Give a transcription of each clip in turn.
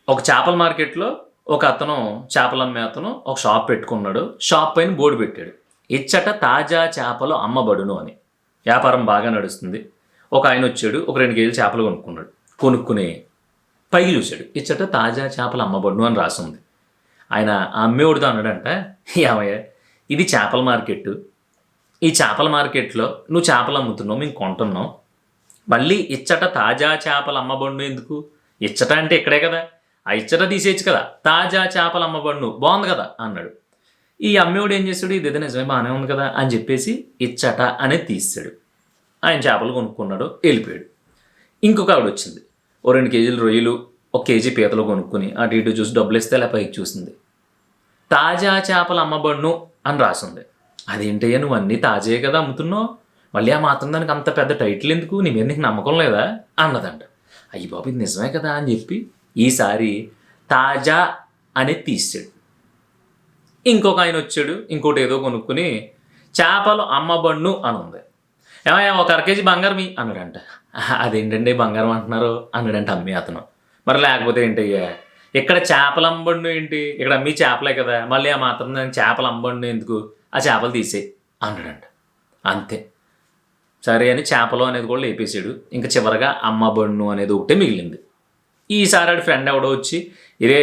ఒక చేపల మార్కెట్‌లో ఒక అతను చేపలమ్మే అతను ఒక షాప్ పెట్టుకున్నాడు. షాప్ పైన బోర్డ్ పెట్టాడు. ఇచ్చట తాజా చేపలు అమ్మబడును అని. వ్యాపారం బాగా నడుస్తుంది. ఒకాయనొచ్చాడు. ఒక 2 కేజీలు చేపలు కొనుక్కున్నాడు. కొనుక్కొని పైకి చూసాడు. ఇచ్చట తాజా చేపలు అమ్మబడును అని రాసుంది. ఆయన ఆ అమ్మేవాడితో అన్నాడంట, "ఏమయ్య ఇది చేపల మార్కెట్టు. ఈ చేపల మార్కెట్‌లో నువ్వు చేపలు అమ్ముతున్నావు. మేము కొంటున్నాం. మళ్ళీ ఇచ్చట తాజా చేపలు అమ్మబడును ఎందుకు? ఇచ్చట అంటే ఇక్కడే కదా! ఆ ఇచ్చట తీసేయచ్చు కదా! తాజా చేపలు అమ్మబడును బావుంది కదా!" అన్నాడు. ఈ అమ్మేవాడు ఏం చేసాడు, ఇదేదో నిజమే బానే ఉంది కదా అని చెప్పేసి ఇచ్చట అనేది తీసేసాడు. ఆయన చేపలు కొనుక్కున్నాడు. ఎళ్ళిపోయాడు. ఇంకొక ఆవిడొచ్చింది. ఓ 2 కేజీలు రొయ్యలు, ఒక కేజీ పీతలు కొనుక్కొని అటు ఇటు చూసి డబ్బులిస్తే ఇలా పైకి చూసింది. తాజా చేపలు అమ్మబడును అని రాసుంది. అదేంటయ్యా నువ్వు అన్నీ తాజాయే కదా అమ్ముతున్నావు. మళ్ళీ ఆ మాత్రం దానికి అంత పెద్ద టైటిల్ ఎందుకు? నీ మీద నీకు నమ్మకం లేదా అన్నదంట. అయ్య బాబు ఇది నిజమే కదా అని చెప్పి ఈసారి తాజా అనేది తీసాడు. ఇంకొక ఆయన వచ్చాడు. ఇంకోటి ఏదో కొనుక్కుని చేపలు అమ్మబడును అని ఉంది. ఏమయ్యా ఒక 1/2 కేజీ బంగారం అన్నాడంట. అదేంటండి బంగారం అంటున్నారు అన్నాడంట అమ్మి అతను. మరి లేకపోతే ఏంటయ్యా ఇక్కడ చేపలు అమ్మబడును ఏంటి? ఇక్కడ అమ్మి చేపలే కదా, మళ్ళీ ఆ మాత్రం దానికి చేపలు అమ్మబడును ఎందుకు? ఆ చేపలు తీసేయి అన్నాడంట. అంతే. సరే అని చేపలు అనేది కూడా లేపేసాడు. ఇంకా చివరగా అమ్మబడును అనేది ఒకటే మిగిలింది. ఈసారి ఆడి ఫ్రెండ్ ఎవడో వచ్చి, ఇరే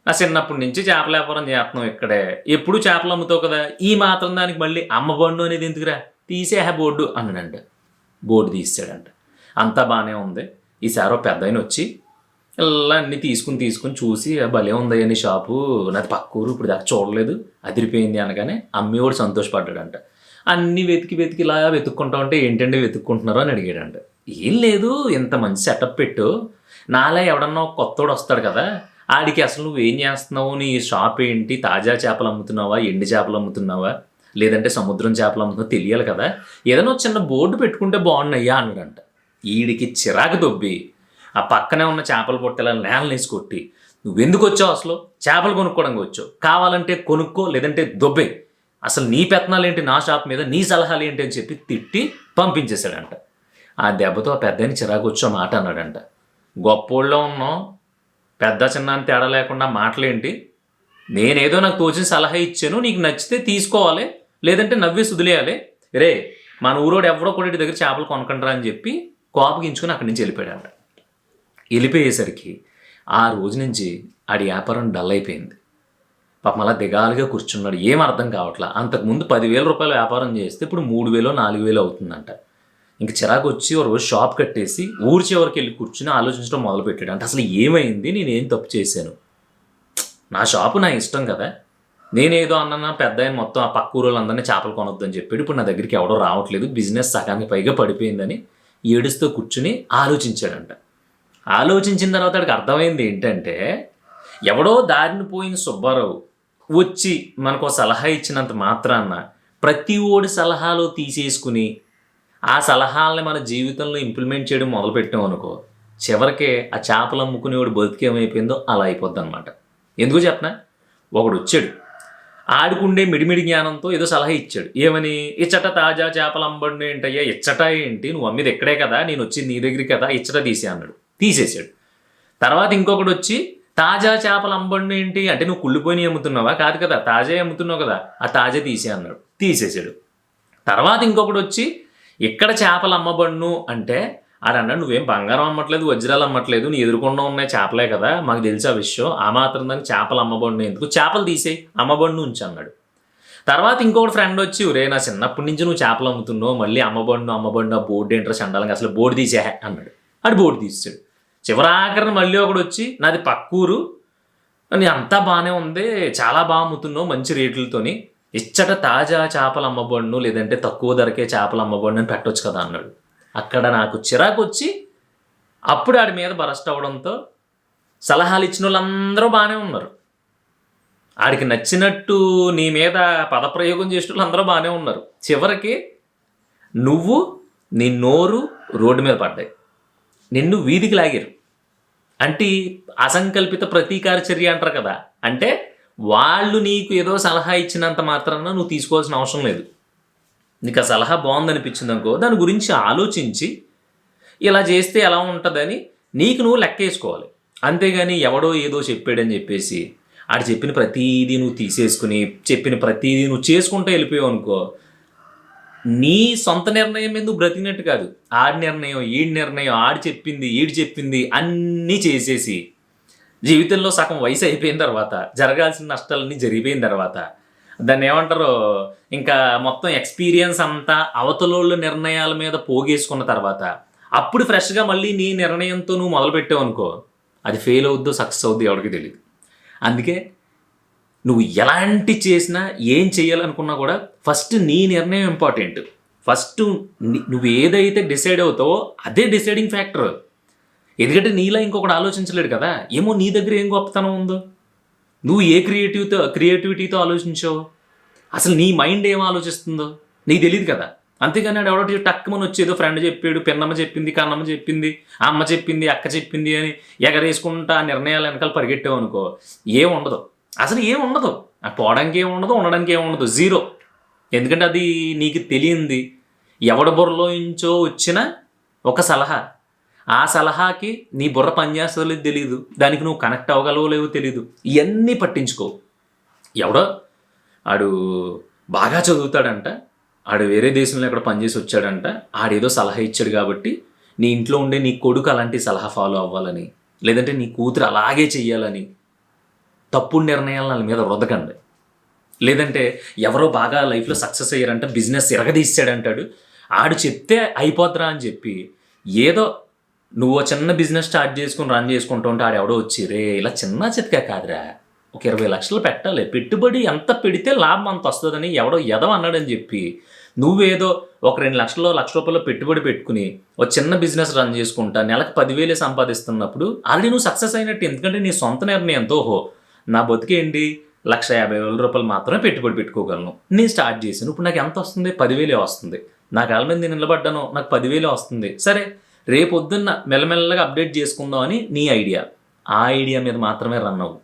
నా చిన్నప్పటి నుంచి చేపల వ్యాపారం చేస్తున్నావు ఇక్కడే, ఎప్పుడు చేపలు అమ్ముతావు కదా, ఈ మాత్రం దానికి మళ్ళీ అమ్మబడును అనేది ఎందుకురా, తీసే బోర్డు అన్నాడంట. బోర్డు తీసాడంట. అంతా బాగానే ఉంది. ఈసారి ఒక పెద్ద ఆయన వచ్చి ఇలా అన్నీ తీసుకుని చూసి భలే ఉంది అని షాపు, నాది పక్క ఊరు, ఇప్పుడు దాకా చూడలేదు, అదిరిపోయింది అనగానే అమ్మేవాడు సంతోషపడ్డాడంట. అన్నీ వెతికి ఇలా వెతుక్కుంటా ఉంటే ఏంటండి వెతుక్కుంటున్నారో అని అడిగాడంట. ఏం లేదు, ఇంత మంచి సెటప్ పెట్టు, నాలా ఎవడన్నా ఒక కొత్తోడు వస్తాడు కదా, ఆడికి అసలు నువ్వేం చేస్తున్నావు, నీ షాప్ ఏంటి, తాజా చేపలు అమ్ముతున్నావా, ఎండి చేపలు అమ్ముతున్నావా, లేదంటే సముద్రం చేపలు అమ్ముతున్నావా తెలియాలి కదా, ఏదైనా చిన్న బోర్డు పెట్టుకుంటే బాగున్నాయ్యా అన్నాడంట. ఈడికి చిరాకు దొబ్బి ఆ పక్కనే ఉన్న చేపల పొట్టెల నేలనేసి కొట్టి, నువ్వెందుకు వచ్చావు, అసలు చేపలు కొనుక్కోవడానికి వచ్చావు, కావాలంటే కొనుక్కో లేదంటే దొబ్బే, అసలు నీ పెత్తనాలు ఏంటి నా షాప్ మీద, నీ సలహాలు ఏంటి అని చెప్పి తిట్టి పంపించేశాడంట. ఆ దెబ్బతో ఆ పెద్దని చిరాకు వచ్చో మాట అన్నాడంట. గొప్పోళ్ళో ఉన్నాం, పెద్ద చిన్న అని తేడా లేకుండా మాటలేంటి, నేనేదో నాకు తోచిన సలహా ఇచ్చాను, నీకు నచ్చితే తీసుకోవాలి లేదంటే నవ్వి సుదిలేయాలి, రే మన ఊరోడు ఎవరో కూడా దగ్గర చేపలు కొనకండ్రా అని చెప్పి కోపగించుకుని అక్కడి నుంచి వెళ్ళిపోయాడంట. వెళ్ళిపోయేసరికి ఆ రోజు నుంచి ఆడి వ్యాపారం డల్ అయిపోయింది. పాపం అలా దిగాలుగా కూర్చున్నాడు. ఏం అర్థం కావట్లా. అంతకుముందు 10,000 రూపాయలు వ్యాపారం చేస్తే ఇప్పుడు 3,000 4,000 అవుతుందంట. ఇంక చిరాకు వచ్చి ఒక రోజు షాప్ కట్టేసి ఊరి చివరికి వెళ్ళి కూర్చుని ఆలోచించడం మొదలుపెట్టాడు. అంటే అసలు ఏమైంది, నేనేం తప్పు చేశాను, నా షాపు నా ఇష్టం కదా, నేనేదో అన్న పెద్ద ఆయన మొత్తం ఆ పక్క ఊరు వాళ్ళందరినీ చేపలు కొనొద్దని చెప్పాడు, ఇప్పుడు నా దగ్గరికి ఎవడో రావట్లేదు, బిజినెస్ సగానికి పైగా పడిపోయిందని ఏడుస్తూ కూర్చుని ఆలోచించాడంట. ఆలోచించిన తర్వాత వాడికి అర్థమైంది ఏంటంటే, ఎవడో దారిని పోయిన సుబ్బారావు వచ్చి మనకు సలహా ఇచ్చినంత మాత్రాన ప్రతి ఓడి సలహాలు తీసేసుకుని ఆ సలహాలని మన జీవితంలో ఇంప్లిమెంట్ చేయడం మొదలుపెట్టాం అనుకో, చివరికే ఆ చేపలు అమ్ముకునేవాడు బతికేమైపోయిందో అలా అయిపోద్ది అనమాట. ఎందుకు చెప్పనా, ఒకడు వచ్చాడు, ఆడుకుండే మిడిమిడి జ్ఞానంతో ఏదో సలహా ఇచ్చాడు. ఏమని, ఇచ్చట తాజా చేపలు అమ్మబడిన ఏంటయ్యా, ఇచ్చట ఏంటి, నువ్వు అమ్మేది ఎక్కడే కదా, నేను వచ్చింది నీ దగ్గరికి కదా, ఇచ్చట తీసే అన్నాడు. తీసేసాడు. తర్వాత ఇంకొకటి వచ్చి తాజా చేపలు అమ్మబడిన ఏంటి అంటే, నువ్వు కుళ్ళిపోయి అమ్ముతున్నావా, కాదు కదా తాజా అమ్ముతున్నావు కదా, ఆ తాజా తీసే అన్నాడు. తీసేసాడు. తర్వాత ఇంకొకటి వచ్చి ఇక్కడ చేపలు అమ్మబడును అంటే ఆడన్నాడు, నువ్వేం బంగారం అమ్మట్లేదు, వజ్రాలు అమ్మట్లేదు, నీ ఎదురుకుండా ఉన్నాయి చేపలే కదా, మాకు తెలిసే విషయం, ఆ మాత్రం దానికి చేపలు అమ్మబడును ఎందుకు, చేపలు తీసేయి అమ్మబడును ఉంచి అన్నాడు. తర్వాత ఇంకొకటి ఫ్రెండ్ వచ్చి, ఒరే నా చిన్నప్పటి నుంచి నువ్వు చేపలు అమ్ముతున్నావు, మళ్ళీ అమ్మబడును ఆ బోర్డు ఏంటో చండాలంగా, అసలు బోర్డు తీసే అన్నాడు. ఆడు బోర్డు తీసాడు. చివరాఖరిని మళ్ళీ ఒకడు వచ్చి, నాది పక్కూరు, నీ అంతా బాగానే ఉంది, చాలా బాగా అమ్ముతున్నావు మంచి రేట్లతోని, ఇచ్చట తాజా చేపలు అమ్మబడును లేదంటే తక్కువ ధరకే చేపలు అమ్మబడును అని పెట్టవచ్చు కదా అన్నాడు. అక్కడ నాకు చిరాకు వచ్చి అప్పుడు ఆడి మీద బరస్ట్ అవ్వడంతో సలహాలు ఇచ్చిన వాళ్ళందరూ బాగానే ఉన్నారు, ఆడికి నచ్చినట్టు నీ మీద పదప్రయోగం చేసిన వాళ్ళు అందరూ బాగానే ఉన్నారు, చివరికి నువ్వు నీ నోరు రోడ్డు మీద పడ్డాయి, నిన్ను వీధికి లాగారు. అంటే అసంకల్పిత ప్రతీకార చర్య అంటారు కదా, అంటే వాళ్ళు నీకు ఏదో సలహా ఇచ్చినంత మాత్రాన నువ్వు తీసుకోవాల్సిన అవసరం లేదు. నీకు ఆ సలహా బాగుందనిపించింది అనుకో, దాని గురించి ఆలోచించి ఇలా చేస్తే ఎలా ఉంటుందని నీకు నువ్వు లెక్క వేసుకోవాలి. అంతేగాని ఎవడో ఏదో చెప్పాడని చెప్పేసి ఆడు చెప్పిన ప్రతీదీ నువ్వు తీసేసుకుని చెప్పిన ప్రతీదీ నువ్వు చేసుకుంటూ వెళ్ళిపోయావు అనుకో, నీ సొంత నిర్ణయం మీద నువ్వు బ్రతికినట్టు కాదు. ఆడి నిర్ణయం, ఈడి నిర్ణయం, ఆడి చెప్పింది, ఈడి చెప్పింది అన్నీ చేసేసి జీవితంలో సగం వయసు అయిపోయిన తర్వాత, జరగాల్సిన నష్టాలన్నీ జరిగిపోయిన తర్వాత, దాన్ని ఏమంటారో ఇంకా మొత్తం ఎక్స్పీరియన్స్ అంతా అవతలోళ్ళ నిర్ణయాల మీద పోగేసుకున్న తర్వాత అప్పుడు ఫ్రెష్గా మళ్ళీ నీ నిర్ణయంతో నువ్వు మొదలుపెట్టావు అనుకో, అది ఫెయిల్ అవుద్దో సక్సెస్ అవుద్దో ఎవరికి తెలియదు. అందుకే నువ్వు ఎలాంటి చేసినా ఏం చేయాలనుకున్నా కూడా ఫస్ట్ నీ నిర్ణయం ఇంపార్టెంట్. ఫస్ట్ నువ్వు ఏదైతే డిసైడ్ అవుతావో అదే డిసైడింగ్ ఫ్యాక్టర్. ఎందుకంటే నీలా ఇంకొకటి ఆలోచించలేడు కదా. ఏమో నీ దగ్గర ఏం గొప్పతనం ఉందో, నువ్వు ఏ క్రియేటివిటీతో ఆలోచించావు, అసలు నీ మైండ్ ఏం ఆలోచిస్తుందో నీకు తెలియదు కదా. అంతేగాని ఎవడో టక్కుమని వచ్చేదో ఫ్రెండ్ చెప్పాడు, పిన్నమ్మ చెప్పింది, కన్నమ్మ చెప్పింది, అమ్మ చెప్పింది, అక్క చెప్పింది అని ఎగరేసుకుంటా ఆ నిర్ణయాలు వెనకాల పరిగెట్టావు అనుకో, ఏం ఉండదు. అసలు ఏం ఉండదు. పోవడానికి ఏం ఉండదు, ఉండడానికి ఏం ఉండదు, జీరో. ఎందుకంటే అది నీకు తెలియంది ఎవడ బుర్రలో నుంచో వచ్చిన ఒక సలహా. ఆ సలహాకి నీ బుర్ర పనిచేస్తుందో తెలియదు, దానికి నువ్వు కనెక్ట్ అవ్వగలవో లేవో తెలియదు. ఇవన్నీ పట్టించుకో. ఎవడో ఆడు బాగా చదువుతాడంట, ఆడు వేరే దేశంలో ఎక్కడ పనిచేసి వచ్చాడంట, ఆడేదో సలహా ఇచ్చాడు కాబట్టి నీ ఇంట్లో ఉండే నీ కొడుకు అలాంటి సలహా ఫాలో అవ్వాలని, లేదంటే నీ కూతురు అలాగే చెయ్యాలని తప్పుడు నిర్ణయాలు వాళ్ళ మీద రుద్దకండి. లేదంటే ఎవరో బాగా లైఫ్లో సక్సెస్ అయ్యారంట, బిజినెస్ ఎరగదీసాడంటాడు, ఆడు చెప్తే అయిపోద్రా అని చెప్పి ఏదో నువ్వు చిన్న బిజినెస్ స్టార్ట్ చేసుకుని రన్ చేసుకుంటూ ఉంటే ఆడు ఎవడో వచ్చి రే ఇలా చిన్న చితకా కాదురా, ఒక 20 లక్షలు పెట్టాలి, పెట్టుబడి ఎంత పెడితే లాభం అంత వస్తుందని ఎవడో ఎదవ అన్నాడని చెప్పి నువ్వేదో ఒక 2 లక్షలు, ₹1,00,000 పెట్టుబడి పెట్టుకుని ఒక చిన్న బిజినెస్ రన్ చేసుకుంటా నెలకు 10,000 సంపాదిస్తున్నప్పుడు ఆల్రెడీ నువ్వు సక్సెస్ అయినట్టు. ఎందుకంటే నీ సొంత నిర్ణయంతో నా బతికేంటి ₹1,50,000 మాత్రమే పెట్టుబడి పెట్టుకోగలను, నేను స్టార్ట్ చేశాను, ఇప్పుడు నాకు ఎంత వస్తుంది, 10,000 వస్తుంది, నా కాళ్ళ మీద నేను నిలబడ్డాను, నాకు 10,000 వస్తుంది, సరే రేపొద్దున్న మెల్లమెల్లగా అప్డేట్ చేసుకుందాం అని నీ ఐడియా. ఆ ఐడియా మీద మాత్రమే రన్ అవ్వు.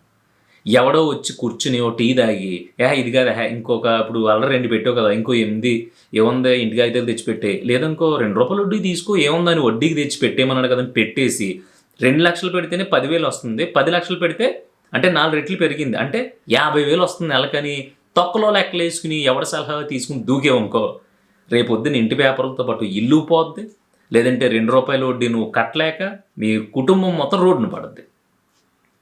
ఎవడో వచ్చి కూర్చుని ఓ టీ తాగి ఇది కాదు ఇంకొక ఇప్పుడు ఆల్రెడీ 2 పెట్టావు కదా, ఇంకో 8 ఏముంది ఇంటికి అయితే తెచ్చిపెట్టే, లేదా ఇంకో ₹2 వడ్డీకి తీసుకో ఏముందని వడ్డీకి తెచ్చి పెట్టేయమన్నాడు కదని పెట్టేసి 2 లక్షలు పెడితేనే 10,000 వస్తుంది, 10 లక్షలు పెడితే అంటే 4 రెట్లు పెరిగింది అంటే 50,000 వస్తుంది నెలకని తొక్కలో లెక్కలు వేసుకుని ఎవడ సలహా తీసుకుని దూకేవనుకో, రేపొద్దున ఇంటి పేపర్లతో పాటు ఇల్లు పోద్ది, లేదంటే ₹2 వడ్డీ నువ్వు కట్టలేక మీ కుటుంబం మొత్తం రోడ్డును పడుద్ది.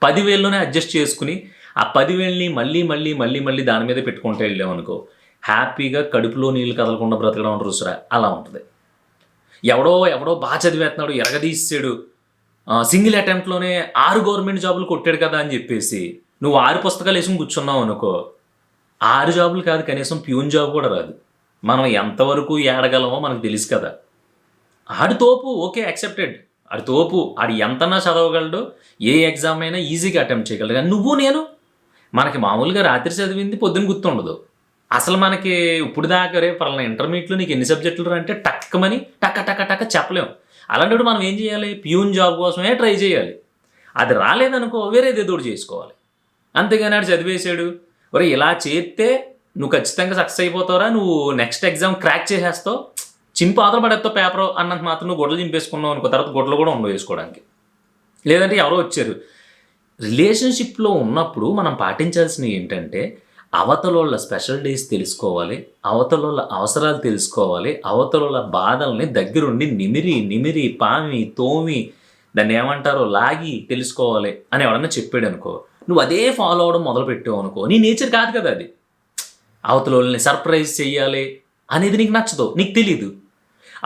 10,000లోనే అడ్జస్ట్ చేసుకుని ఆ 10,000ని మళ్ళీ మళ్ళీ మళ్ళీ మళ్ళీ దాని మీద పెట్టుకుంటూ వెళ్ళామనుకో, హ్యాపీగా కడుపులో నీళ్ళు కదలకుండా బ్రతకడం రుసురా అలా ఉంటుంది. ఎవడో బాగా చదివేస్తున్నాడు, ఎరగదీసాడు, సింగిల్ అటెంప్ట్లోనే 6 గవర్నమెంట్ జాబులు కొట్టాడు కదా అని చెప్పేసి నువ్వు 6 పుస్తకాలు వేసుకుని కూర్చున్నావు అనుకో, 6 జాబులు కాదు కనీసం ప్యూన్ జాబ్ కూడా రాదు. మనం ఎంతవరకు ఏడగలమో మనకు తెలుసు కదా. ఆడి తోపు ఓకే యాక్సెప్టెడ్, ఆడి తోపు, ఆడు ఎంతనా చదవగలడు, ఏ ఎగ్జామ్ అయినా ఈజీగా అటెంప్ట్ చేయగలడు. కానీ నువ్వు నేను మనకి మామూలుగా రాత్రి చదివింది పొద్దున్న గుర్తుండదు. అసలు మనకి ఇప్పుడు దాకా రే పలానా ఇంటర్మీడియట్లో నీకు ఎన్ని సబ్జెక్టులు అంటే టక్కమని టక్క చెప్పలేము. అలాంటప్పుడు మనం ఏం చేయాలి, ప్యూన్ జాబ్ కోసమే ట్రై చేయాలి. అది రాలేదనుకో వేరేది ఏదో చేసుకోవాలి. అంతేగాని ఆడు చదివేశాడు ఒరే ఇలా చేస్తే నువ్వు ఖచ్చితంగా సక్సెస్ అయిపోతావురా, నువ్వు నెక్స్ట్ ఎగ్జామ్ క్రాక్ చేసేస్తావు, చింపు ఆధార పడేస్తావు పేపర్ అన్నంత మాత్రం నువ్వు గొడ్డలు చింపేసుకున్నావు అనుకో, తర్వాత గొడ్డలు కూడా ఉండవు వేసుకోవడానికి. లేదంటే ఎవరో వచ్చారు. రిలేషన్షిప్లో ఉన్నప్పుడు మనం పాటించాల్సినవి ఏంటంటే అవతలోళ్ళ స్పెషల్ డేస్ తెలుసుకోవాలి, అవతలోళ్ళ అవసరాలు తెలుసుకోవాలి, అవతలోళ్ళ బాధల్ని దగ్గరుండి నిమిరి పామి తోమి దాన్ని ఏమంటారో లాగి తెలుసుకోవాలి అని ఎవడన్నా చెప్పాడు అనుకో, నువ్వు అదే ఫాలో అవ్వడం మొదలుపెట్టావు అనుకో, నీ నేచర్ కాదు కదా అది. అవతలోళ్ళని సర్ప్రైజ్ చేయాలి అనేది నీకు నచ్చదు, నీకు తెలీదు.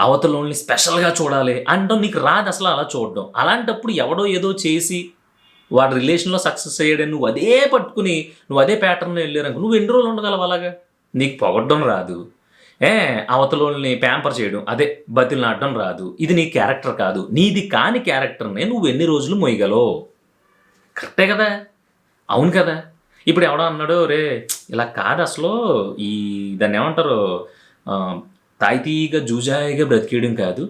అవతలోళ్ళని స్పెషల్గా చూడాలి అంటాం, నీకు రాదు అసలు అలా చూడడం. అలాంటప్పుడు ఎవడో ఏదో చేసి వాడు రిలేషన్లో సక్సెస్ అయ్యాడని నువ్వు అదే పట్టుకుని నువ్వు అదే ప్యాటర్న్లో వెళ్ళారనుకో, నువ్వు ఎన్ని రోజులు ఉండగలవు అలాగా? నీకు పొగడ్డం రాదు, అవతలోళ్ళని ప్యాంపర్ చేయడం అదే బతిలు నాటడం రాదు. ఇది నీ క్యారెక్టర్ కాదు. నీది కాని క్యారెక్టర్నే నువ్వు ఎన్ని రోజులు మోయగలవు? కరెక్టే కదా, అవును కదా. ఇప్పుడు ఎవడో అన్నాడు రే ఇలా కాదు అసలు, ఈ దాన్ని ఏమంటారు తాయితీగా జూజాయిగా బ్రతికేయడం కాదు,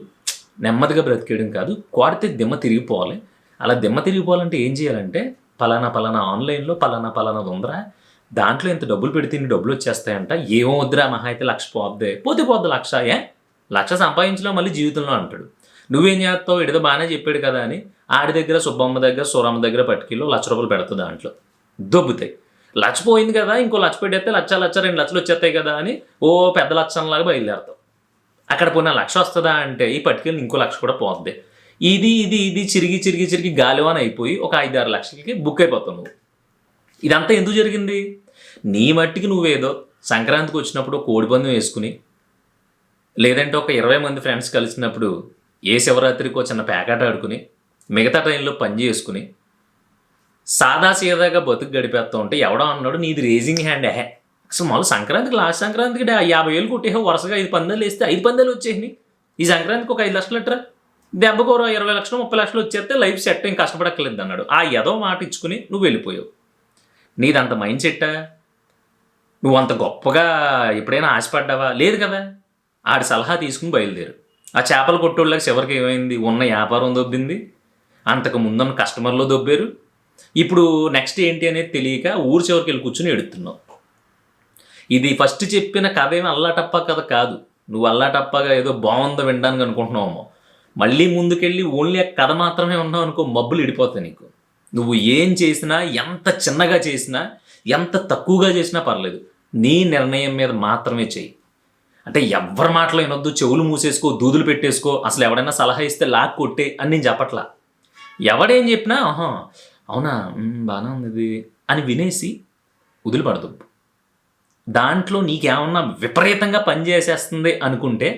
నెమ్మదిగా బ్రతికేయడం కాదు, కోడితే దిమ్మ తిరిగిపోవాలి. అలా దిమ్మ తిరిగిపోవాలంటే ఏం చేయాలంటే పలానా ఆన్లైన్లో పలానాది ఉందిరా, దాంట్లో ఇంత డబ్బులు పెడితే ఇన్ని డబ్బులు వచ్చేస్తాయంట, ఏమో వద్దురా మహా అయితే 1,00,000 పోద్ది 1,00,000 1,00,000 సంపాదించలో మళ్ళీ జీవితంలో అంటాడు. నువ్వేం చేస్తావు, ఎడదో బాగానే చెప్పాడు కదా అని ఆడి దగ్గర సుబ్బమ్మ దగ్గర సూరమ్మ దగ్గర పట్టుకెళ్ళి ₹1,00,000 పెడుతుంది దాంట్లో. దొబ్బుతాయి. లచ్చ పోయింది కదా, ఇంకో లచ్చ పెట్టేస్తే లచ్చ 2 లక్షలు వచ్చేస్తాయి కదా అని ఓ పెద్ద లచ్చంలాగా బయలుదేరుతావు. అక్కడ పోయిన 1,00,000 వస్తుందా అంటే ఈ పట్టుకెళ్ళి ఇంకో 1,00,000 కూడా పోద్ది. ఇది చిరిగి గాలివాన అయిపోయి ఒక 5-6 లక్షలకి బుక్ అయిపోతావు నువ్వు. ఇదంతా ఎందుకు జరిగింది? నీ మట్టికి నువ్వేదో సంక్రాంతికి వచ్చినప్పుడు కోడిపందెం వేసుకుని, లేదంటే ఒక 20 మంది ఫ్రెండ్స్ కలిసినప్పుడు ఏ శివరాత్రికి ఒక చిన్న ప్యాకెట్ ఆడుకుని, మిగతా టైంలో పని చేసుకుని సాదా సీదాగా బతుకు గడిపేస్తూ ఉంటే ఎవడో అన్నాడు నీది రేజింగ్ హ్యాండ్. అసలు మళ్ళీ సంక్రాంతికి లాస్ట్ సంక్రాంతికి 50,000 కొట్టేహో, వరుసగా 5 పందాలు వేస్తే 5 పందాలు వచ్చేసినాయి. ఈ సంక్రాంతికి ఒక 5 లక్షలు అట్రా, దెబ్బకు 20 లక్షలు 30 లక్షలు వచ్చేస్తే లైఫ్ సెట్, ఏం కష్టపడక్కర్లేదు అన్నాడు. ఆ ఏదో మాట ఇచ్చుకుని నువ్వు వెళ్ళిపోయావు. నీదంత మైండ్ సెట్టా? నువ్వు అంత గొప్పగా ఎప్పుడైనా ఆశపడ్డావా? లేదు కదా. ఆడి సలహా తీసుకుని బయలుదేరు. ఆ చేపలు కొట్టోళ్ళకి చివరికి ఏమైంది? ఉన్న వ్యాపారం దొబ్బింది, అంతకు ముందున్న కస్టమర్లు దొబ్బారు. ఇప్పుడు నెక్స్ట్ ఏంటి అనేది తెలియక ఊరు చివరికి వెళ్ళి కూర్చుని ఎడుతున్నావు. ఇది ఫస్ట్ చెప్పిన కథ ఏమి అల్లాటప్ప కథ కాదు. నువ్వు అల్లాటప్పగా ఏదో బాగుందో వినడానికి అనుకుంటున్నావేమో. మళ్ళీ ముందుకెళ్ళి ఓన్లీ ఆ కథ మాత్రమే ఉన్నావు అనుకో, మబ్బులు ఇడిపోతాయి నీకు. నువ్వు ఏం చేసినా, ఎంత చిన్నగా చేసినా, ఎంత తక్కువగా చేసినా పర్లేదు, నీ నిర్ణయం మీద మాత్రమే చెయ్యి. అంటే ఎవరి మాటలు వినొద్దు, చెవులు మూసేసుకో, దూదులు పెట్టేసుకో, అసలు ఎవడైనా సలహా ఇస్తే లాక్ కొట్టే అని నేను చెప్పట్లా. ఎవడేం చెప్పినా అవునా బాగానే ఉంది ఇది అని వినేసి వదిలిపడదు. దాంట్లో నీకేమన్నా విపరీతంగా పనిచేసేస్తుంది అనుకుంటే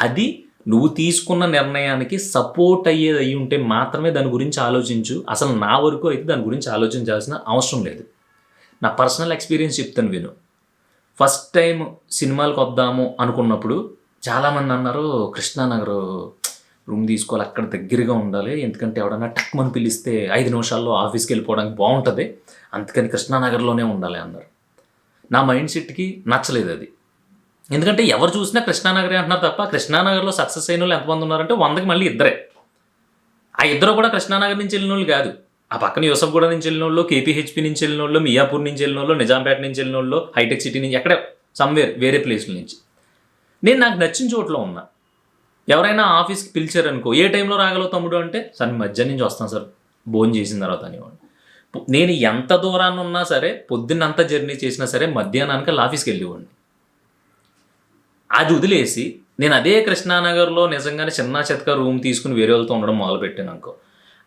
అది నువ్వు తీసుకున్న నిర్ణయానికి సపోర్ట్ అయ్యేది అయ్యి ఉంటే మాత్రమే దాని గురించి ఆలోచించు. అసలు నా వరకు అయితే దాని గురించి ఆలోచించాల్సిన అవసరం లేదు. నా పర్సనల్ ఎక్స్పీరియన్స్ చెప్తాను విను. ఫస్ట్ టైం సినిమాలకు వద్దాము అనుకున్నప్పుడు చాలామంది అన్నారు కృష్ణానగర్ రూమ్ తీసుకోవాలి, అక్కడ దగ్గరగా ఉండాలి, ఎందుకంటే ఎవడన్నా టక్మని పిలిస్తే 5 నిమిషాల్లో ఆఫీస్కి వెళ్ళిపోవడానికి బాగుంటుంది, అందుకని కృష్ణానగర్లోనే ఉండాలి అన్నారు. నా మైండ్ సెట్కి నచ్చలేదు అది. ఎందుకంటే ఎవరు చూసినా కృష్ణానగరే అంటున్నారు తప్ప కృష్ణానగర్లో సక్సెస్ అయిన వాళ్ళు ఎంతమంది ఉన్నారంటే 100కి మళ్ళీ ఇద్దరే. ఆ ఇద్దరు కూడా కృష్ణానగర్ నుంచి వెళ్ళిన వాళ్ళు కాదు. ఆ పక్కన యూసఫ్గూడ నుంచి వెళ్ళిన వాళ్ళు, కేపీహెచ్పి నుంచి వెళ్ళిన వాళ్ళు, మియాపూర్ నుంచి వెళ్ళిన వాళ్ళు, నిజాంపేట నుంచి వెళ్ళిన వాళ్ళు, హైటెక్ సిటీ నుంచి, ఎక్కడ సమ్వేర్ వేరే ప్లేస్ల నుంచి. నేను నాకు నచ్చిన చోట్ల ఉన్నా. ఎవరైనా ఆఫీస్కి పిలిచారనుకో, ఏ టైంలో రాగలవు తమ్ముడు అంటే, సార్ మధ్యాహ్నం నుంచి వస్తాను సార్ భోజనం చేసిన తర్వాత అనేవాడు. నేను ఎంత దూరాన్ని ఉన్నా సరే, పొద్దున్నంతా జర్నీ చేసినా సరే మధ్యాహ్నానికి ఆఫీస్కి వెళ్ళేవాడిని. అది వదిలేసి నేను అదే కృష్ణానగర్లో నిజంగానే చిన్న చెత్తగా రూమ్ తీసుకుని వేరే వాళ్ళతో ఉండడం మొదలుపెట్టాను అనుకో,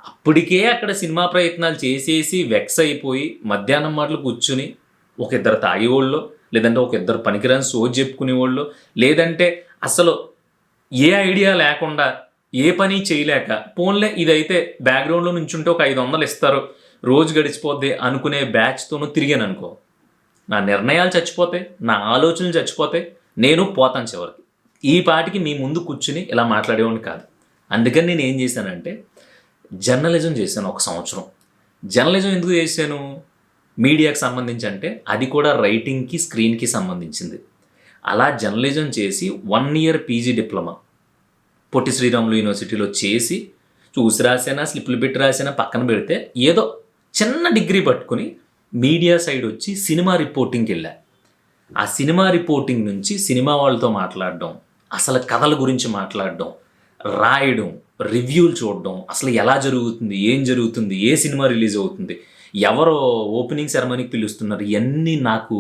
అప్పటికే అక్కడ సినిమా ప్రయత్నాలు చేసేసి వెక్స్ అయిపోయి మధ్యాహ్నం మాటలు కూర్చుని ఒక ఇద్దరు తాగేవాళ్ళు, లేదంటే ఒక ఇద్దరు పనికిరాని సోజ్ చెప్పుకునేవాళ్ళు, లేదంటే అసలు ఏ ఐడియా లేకుండా ఏ పని చేయలేక పోన్లే ఇదైతే బ్యాక్గ్రౌండ్లో నుంచి ఉంటే ఒక 500 ఇస్తారు రోజు గడిచిపోద్ది అనుకునే బ్యాచ్తోనూ తిరిగాను అనుకో, నా నిర్ణయాలు చచ్చిపోతాయి, నా ఆలోచనలు చచ్చిపోతాయి, నేను పోతాను చివరికి. ఈ పాటికి మీ ముందు కూర్చుని ఇలా మాట్లాడేవాడిని కాదు. అందుకని నేను ఏం చేశానంటే జర్నలిజం చేశాను 1 సంవత్సరం. జర్నలిజం ఎందుకు చేశాను? మీడియాకి సంబంధించి అంటే అది కూడా రైటింగ్కి స్క్రీన్కి సంబంధించింది. అలా జర్నలిజం చేసి 1 year PG diploma Potti Sriramulu యూనివర్సిటీలో చేసి చూసి రాసానా, స్లిప్లు పెట్టి రాసానా పక్కన పెడితే, ఏదో చిన్న డిగ్రీ పట్టుకుని మీడియా సైడ్ వచ్చి సినిమా రిపోర్టింగ్కి వెళ్ళా. ఆ సినిమా రిపోర్టింగ్ నుంచి సినిమా వాళ్ళతో మాట్లాడడం, అసలు కథల గురించి మాట్లాడడం, రాయడం, రివ్యూలు చూడడం, అసలు ఎలా జరుగుతుంది, ఏం జరుగుతుంది, ఏ సినిమా రిలీజ్ అవుతుంది, ఎవరో ఓపెనింగ్ సెరమనీకి పిలుస్తున్నారు, ఇవన్నీ నాకు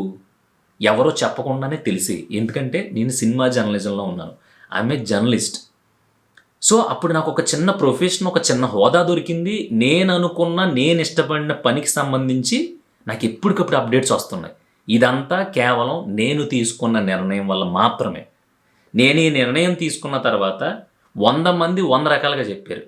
ఎవరో చెప్పకుండానే తెలిసి. ఎందుకంటే నేను సినిమా జర్నలిజంలో ఉన్నాను, ఐఎమ్ ఏ జర్నలిస్ట్. సో అప్పుడు నాకు ఒక చిన్న ప్రొఫెషన్, ఒక చిన్న హోదా దొరికింది. నేను అనుకున్న, నేను ఇష్టపడిన పనికి సంబంధించి నాకు ఎప్పటికప్పుడు అప్డేట్స్ వస్తున్నాయి. ఇదంతా కేవలం నేను తీసుకున్న నిర్ణయం వల్ల మాత్రమే. నేను ఈ నిర్ణయం తీసుకున్న తర్వాత 100 మంది 100 రకాలుగా చెప్పారు.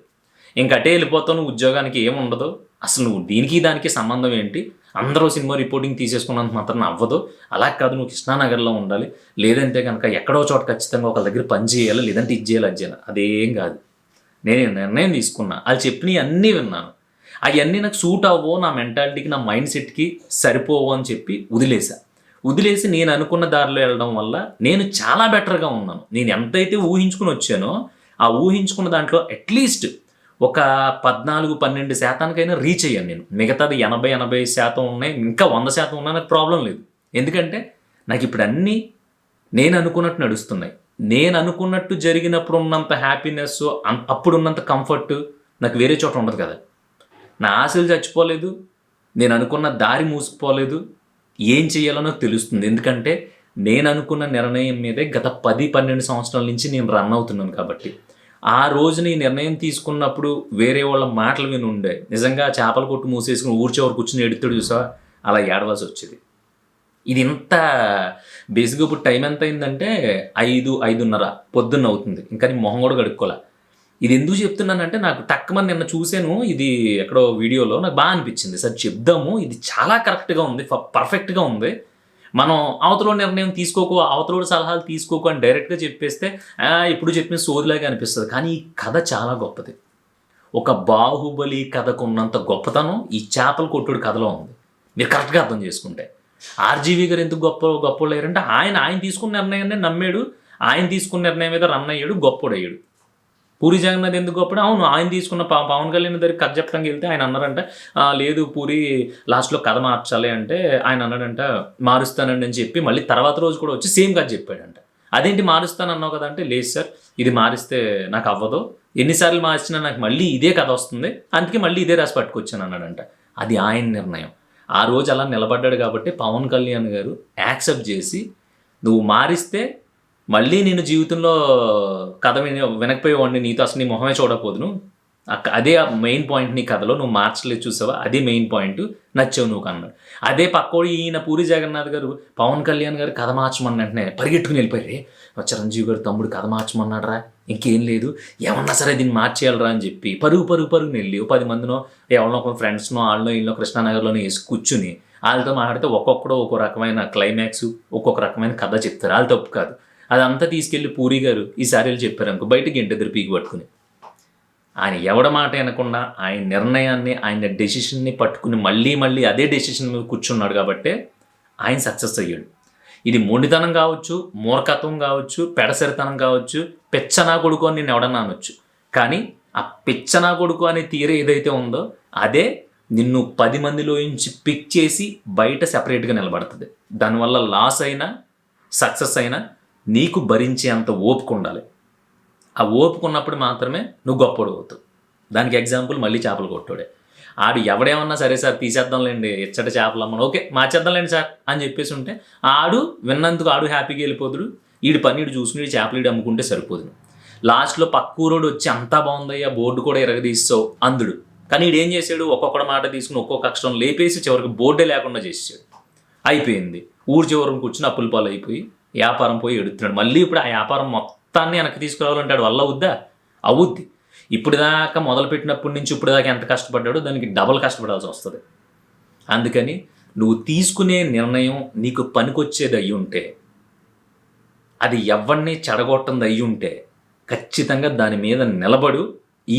ఇంకటే వెళ్ళిపోతావు, ఉద్యోగానికి ఏముండదు, అసలు నువ్వు దీనికి దానికి సంబంధం ఏంటి, అందరూ సినిమా రిపోర్టింగ్ తీసేసుకున్నంత మాత్రం అవ్వదు, అలా కాదు నువ్వు కృష్ణానగర్లో ఉండాలి, లేదంటే కనుక ఎక్కడో చోట ఖచ్చితంగా ఒకళ్ళ దగ్గర పని చేయాలి, లేదంటే ఇది చేయాలి, అది చేయాలి. అదేం కాదు. నేను నిర్ణయం తీసుకున్నా, అది చెప్పినవి అన్నీ విన్నాను, అవన్నీ నాకు సూట్ అవ్వో, నా మెంటాలిటీకి నా మైండ్ సెట్కి సరిపోవు అని చెప్పి వదిలేసి నేను అనుకున్న దారిలో వెళ్ళడం వల్ల నేను చాలా బెటర్గా ఉన్నాను. నేను ఎంతైతే ఊహించుకుని వచ్చానో ఆ ఊహించుకున్న దాంట్లో అట్లీస్ట్ ఒక 14-12% రీచ్ అయ్యాను నేను. మిగతాది 80% ఉన్నాయి, ఇంకా 100% ఉన్నా నాకు ప్రాబ్లం లేదు. ఎందుకంటే నాకు ఇప్పుడు అన్నీ నేను అనుకున్నట్టు నడుస్తున్నాయి. నేను అనుకున్నట్టు జరిగినప్పుడు ఉన్నంత హ్యాపీనెస్, అప్పుడున్నంత కంఫర్ట్ నాకు వేరే చోట ఉండదు కదా. నా ఆశలు చచ్చిపోలేదు, నేను అనుకున్న దారి మూసుకుపోలేదు. ఏం చేయాలో నాకు తెలుస్తుంది. ఎందుకంటే నేను అనుకున్న నిర్ణయం మీదే గత 10-12 సంవత్సరాల నుంచి నేను రన్ అవుతున్నాను కాబట్టి. ఆ రోజున ఈ నిర్ణయం తీసుకున్నప్పుడు వేరే వాళ్ళ మాటలు విని ఉండే నిజంగా చేపల కొట్టు మూసేసుకుని ఊర్చేవారు కూర్చుని ఎడుతాడు చూసావా, అలా ఏడవలసి వచ్చేది. ఇది ఇంత బేసిక్గా ఇప్పుడు టైం ఎంత అయిందంటే 5-5:30 పొద్దున్న అవుతుంది. ఇంకా నీ మొహం కూడా కడుక్కోలే. ఇది ఎందుకు చెప్తున్నానంటే నాకు టక్కుమని నిన్న చూశాను ఇది ఎక్కడో వీడియోలో, నాకు బాగా అనిపించింది. సార్ చెప్దాము, ఇది చాలా కరెక్ట్గా ఉంది, పర్ఫెక్ట్గా ఉంది. మనం అవతల నిర్ణయం తీసుకోకు, అవతల సలహాలు తీసుకోకు అని డైరెక్ట్గా చెప్పేస్తే ఇప్పుడు చెప్పిన సోదిలాగా అనిపిస్తుంది. కానీ ఈ కథ చాలా గొప్పది. ఒక బాహుబలి కథకు ఉన్నంత గొప్పతనం ఈ చేపల కొట్టుడు కథలో ఉంది, మీరు కరెక్ట్గా అర్థం చేసుకుంటే. ఆర్జీవి గారు ఎందుకు గొప్ప లేరంటే ఆయన తీసుకున్న నిర్ణయాన్ని నమ్మాడు, ఆయన తీసుకున్న నిర్ణయం మీద రన్ అయ్యాడు, గొప్పోడయ్యాడు. పూరి జగన్నాథ్ ఎందుకు గొప్పడు? అవును, ఆయన తీసుకున్న పవన్ కళ్యాణ్ దగ్గర కథ చెప్పడానికి వెళ్తే ఆయన అన్నారంట, లేదు పూరి లాస్ట్లో కథ మార్చాలి అంటే ఆయన అన్నాడంట మారుస్తానండి అని చెప్పి మళ్ళీ తర్వాత రోజు కూడా వచ్చి సేమ్ కథ చెప్పాడంట. అదేంటి మారుస్తాను అన్నావు కదా అంటే, లేదు సార్ ఇది మారిస్తే నాకు అవ్వదు, ఎన్నిసార్లు మార్చినా నాకు మళ్ళీ ఇదే కథ వస్తుంది, అందుకే మళ్ళీ ఇదే రాసి పట్టుకొచ్చాను అన్నాడంట. అది ఆయన నిర్ణయం. ఆ రోజు అలా నిలబడ్డాడు కాబట్టి పవన్ కళ్యాణ్ గారు యాక్సెప్ట్ చేసి, నువ్వు మారిస్తే మళ్ళీ నేను జీవితంలో కథ వినకపోయేవాడిని, నీతో అసలు నీ మొహమే చూడకపోదును, అదే మెయిన్ పాయింట్ నీ కథలో, నువ్వు మార్చలేదు చూసావా, అదే మెయిన్ పాయింట్, నచ్చావు నువ్వు అన్నాడు. అదే పక్కోడు ఈయన పూరి జగన్నాథ్ గారు పవన్ కళ్యాణ్ గారు కథ మార్చమని వెంటనే పరిగెట్టుకుని వెళ్ళిపోయారు. చిరంజీవి గారు తమ్ముడు కథ మార్చమన్నాడు రా, ఇంకేం లేదు, ఏమన్నా సరే దీన్ని మార్చేయాలరా అని చెప్పి పరుగుని వెళ్ళి 10 మందినో ఎవరినో ఒక ఫ్రెండ్స్నో వాళ్ళనో వీళ్ళనో కృష్ణానగర్లోనే వేసి కూర్చుని వాళ్ళతో మాట్లాడితే ఒక్కొక్కడో ఒక్కో రకమైన క్లైమాక్స్, ఒక్కొక్క రకమైన కథ చెప్తారు. వాళ్ళు తప్పు కాదు. అదంతా తీసుకెళ్ళి పూరి గారు ఈసారి వెళ్ళి చెప్పారనుకో, బయటకి ఇంటి పీకి పట్టుకుని ఆయన ఎవడ మాట వినకుండా ఆయన నిర్ణయాన్ని, ఆయన డెసిషన్ని పట్టుకుని మళ్ళీ అదే డెసిషన్ మీద కూర్చున్నాడు కాబట్టి ఆయన సక్సెస్ అయ్యాడు. ఇది మొండితనం కావచ్చు, మూర్ఖత్వం కావచ్చు, పెడసరితనం కావచ్చు, పెచ్చనా కొడుకు అని నేను ఎవడన్నా అనొచ్చు. కానీ ఆ పెచ్చనా కొడుకు అనే తీరే ఏదైతే ఉందో అదే నిన్ను 10 మందిలో నుంచి పిక్ చేసి బయట సెపరేట్గా నిలబడుతుంది. దానివల్ల లాస్ అయినా సక్సెస్ అయినా నీకు భరించే అంత ఓపిక ఉండాలి. ఆ ఓపిక ఉన్నప్పుడు మాత్రమే నువ్వు గొప్పడు అవుతావు. దానికి ఎగ్జాంపుల్ మళ్ళీ చేపలు కొట్టాడే. ఆడు ఎవడేమన్నా సరే సార్ తీసేద్దాంలేండి, ఇచ్చట చేపలు అమ్మను, ఓకే మార్చేద్దాంలేండి సార్ అని చెప్పేసి ఉంటే ఆడు విన్నందుకు ఆడు హ్యాపీగా వెళ్ళిపోదుడు. ఈడు పని ఈడు చూసుకుని చేపలు ఈడు అమ్ముకుంటే సరిపోదు. లాస్ట్లో పక్కూరోడు వచ్చి అంతా బాగుందయ్యా బోర్డు కూడా ఎరగదీస్తావు అందుడు. కానీ ఈడు ఏం చేశాడు, ఒక్కొక్క మాట తీసుకుని ఒక్కొక్క అక్షరం లేపేసి చివరికి బోర్డే లేకుండా చేసాడు. అయిపోయింది. ఊరు చివరికి కూర్చుని అప్పుల పాలు అయిపోయి వ్యాపారం పోయి ఎడుతున్నాడు. మళ్ళీ ఇప్పుడు ఆ వ్యాపారం మొత్తాన్ని వెనక్కి తీసుకురావాలంటే వల్ల అవుద్దా? అవుద్ది. ఇప్పుడు దాకా మొదలుపెట్టినప్పటి నుంచి ఇప్పుడు దాకా ఎంత కష్టపడ్డాడో దానికి డబల్ కష్టపడాల్సి వస్తుంది. అందుకని నువ్వు తీసుకునే నిర్ణయం నీకు పనికొచ్చేది అయ్యి ఉంటే, అది ఎవరిని చెడగొట్టంది అయ్యి ఉంటే ఖచ్చితంగా దాని మీద నిలబడు.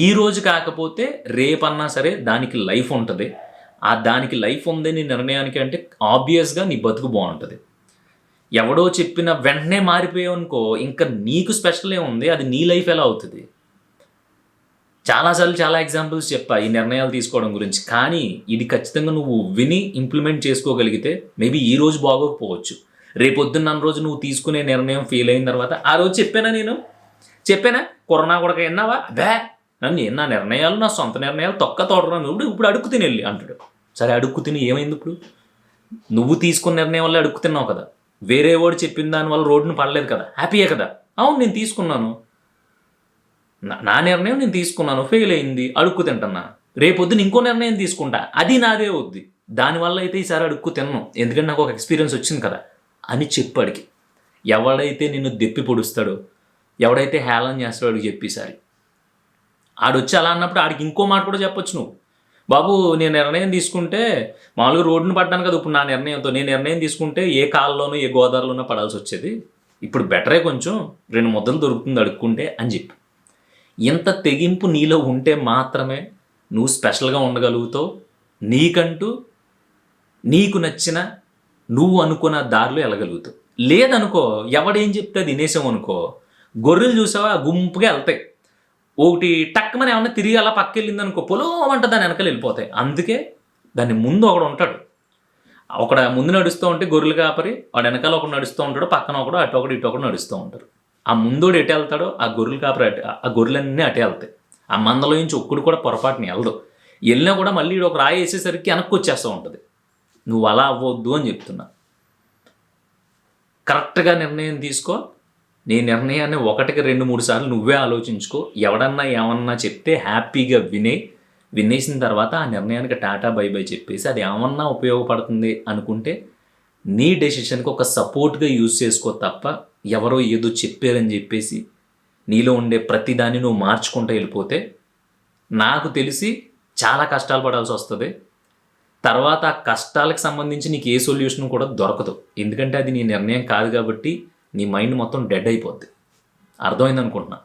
ఈ రోజు కాకపోతే రేపన్నా సరే దానికి లైఫ్ ఉంటుంది. ఆ దానికి లైఫ్ ఉంది నీ నిర్ణయానికి అంటే ఆబ్వియస్గా నీ బతుకు బాగుంటుంది. ఎవడో చెప్పిన వెంటనే మారిపోయావు అనుకో, ఇంకా నీకు స్పెషల్ ఏముంది, అది నీ లైఫ్ ఎలా అవుతుంది? చాలాసార్లు చాలా ఎగ్జాంపుల్స్ చెప్పా ఈ నిర్ణయాలు తీసుకోవడం గురించి. కానీ ఇది ఖచ్చితంగా నువ్వు విని ఇంప్లిమెంట్ చేసుకోగలిగితే మేబీ ఈ రోజు బాగోకపోవచ్చు, రేపొద్దున్న రోజు నువ్వు తీసుకునే నిర్ణయం ఫెయిల్ అయిన తర్వాత ఆ రోజు చెప్పానా కరోనా కూడా విన్నావా, అదే నన్ను నా నిర్ణయాలు నా సొంత నిర్ణయాలు తొక్క తోడరాను, ఇప్పుడు అడుక్కు తిని వెళ్ళి అంటాడు. సరే అడుక్కు తిని ఏమైంది? ఇప్పుడు నువ్వు తీసుకున్న నిర్ణయం వల్ల అడుక్కు తిన్నావు కదా, వేరే వాడు చెప్పిన దానివల్ల రోడ్డును పడలేదు కదా, హ్యాపీయే కదా. అవును నేను తీసుకున్నాను, నా నిర్ణయం నేను తీసుకున్నాను, ఫెయిల్ అయింది, అడుక్కు తింటున్నా, రేపొద్దున ఇంకో నిర్ణయం తీసుకుంటా, అది నాదే వద్ది, దానివల్ల అయితే ఈసారి అడుక్కు తిన్నాను ఎందుకంటే నాకు ఒక ఎక్స్పీరియన్స్ వచ్చింది కదా అని చెప్పాడికి. ఎవడైతే నిన్ను దెప్పి పొడుస్తాడో, ఎవడైతే హేళన చేస్తాడో వాడికి చెప్పేసారి. ఆడొచ్చి అలా అన్నప్పుడు ఆడికి ఇంకో మాట కూడా చెప్పొచ్చు, నువ్వు బాబు నేను నిర్ణయం తీసుకుంటే మామూలుగా రోడ్డును పడ్డాను కదా, ఇప్పుడు నా నిర్ణయంతో నేను నిర్ణయం తీసుకుంటే ఏ కాలంలోనో ఏ గోదావరిలోనో పడాల్సి వచ్చేది, ఇప్పుడు బెటరే కొంచెం 2 ముద్దలు దొరుకుతుంది అడుక్కుంటే అని చెప్పి. ఇంత తెగింపు నీలో ఉంటే మాత్రమే నువ్వు స్పెషల్గా ఉండగలుగుతావు. నీకంటూ నీకు నచ్చిన నువ్వు అనుకున్న దారిలో వెళ్ళగలుగుతావు. లేదనుకో ఎవడేం చెప్తే అది వినేసావు అనుకో, గొర్రెలు చూసావా గుంపుగా వెళ్తాయి, ఒకటి టక్కుమని ఏమన్నా తిరిగి అలా పక్క వెళ్ళింది అనుకో పొలమంట దాని వెనకాల వెళ్ళిపోతాయి. అందుకే దాని ముందు ఒకడు ఉంటాడు, ఒకడ ముందు నడుస్తూ ఉంటే గొర్రెలు కాపరి, వాడు వెనకాల ఒకడు నడుస్తూ ఉంటాడు, పక్కన ఒకడు అటు ఒకడు ఇటు ఒకడు నడుస్తూ ఉంటారు. ఆ ముందోడు ఎటు వెళ్తాడో ఆ గొర్రెలు కాపరి ఆ గొర్రెలన్నీ అటే వెళ్తాయి. ఆ మందలో నుంచి ఒక్కడు కూడా పొరపాటుని వెళ్ళదు. వెళ్ళినా కూడా మళ్ళీ ఈడు ఒక రాయి వేసేసరికి వెనక్కి వచ్చేస్తూ ఉంటుంది. నువ్వు అలా అవ్వద్దు అని చెప్తున్నా. కరెక్ట్గా నిర్ణయం తీసుకో. నీ నిర్ణయాన్ని 1కి 2, 3 సార్లు నువ్వే ఆలోచించుకో. ఎవడన్నా ఏమన్నా చెప్తే హ్యాపీగా వినేసిన తర్వాత ఆ నిర్ణయానికి టాటా బై బై చెప్పేసి అది ఏమన్నా ఉపయోగపడుతుంది అనుకుంటే నీ డెసిషన్కి ఒక సపోర్ట్గా యూజ్ చేసుకో తప్ప ఎవరో ఏదో చెప్పారని చెప్పేసి నీలో ఉండే ప్రతిదాన్ని నువ్వు మార్చుకుంటూ వెళ్ళిపోతే నాకు తెలిసి చాలా కష్టాలు పడాల్సి వస్తుంది. తర్వాత ఆ కష్టాలకు సంబంధించి నీకు ఏ సొల్యూషన్ కూడా దొరకదు. ఎందుకంటే అది నీ నిర్ణయం కాదు కాబట్టి నీ మైండ్ మొత్తం డెడ్ అయిపోద్ది. అర్థమైంది అనుకుంటున్నా.